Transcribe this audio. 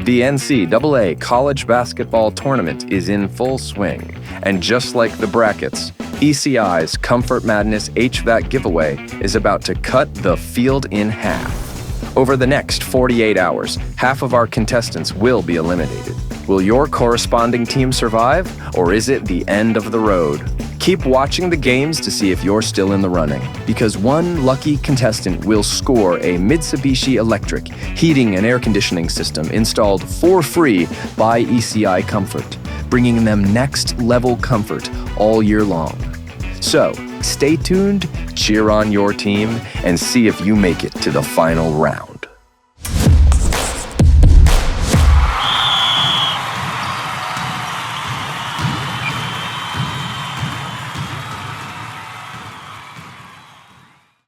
The NCAA college basketball tournament is in full swing, and just like the brackets, ECI's Comfort Madness HVAC giveaway is about to cut the field in half. Over the next 48 hours, half of our contestants will be eliminated. Will your corresponding team survive, or is it the end of the road? Keep watching the games to see if you're still in the running, because one lucky contestant will score a Mitsubishi Electric heating and air conditioning system installed for free by ECI Comfort, bringing them next-level comfort all year long. So, stay tuned, cheer on your team, and see if you make it to the final round.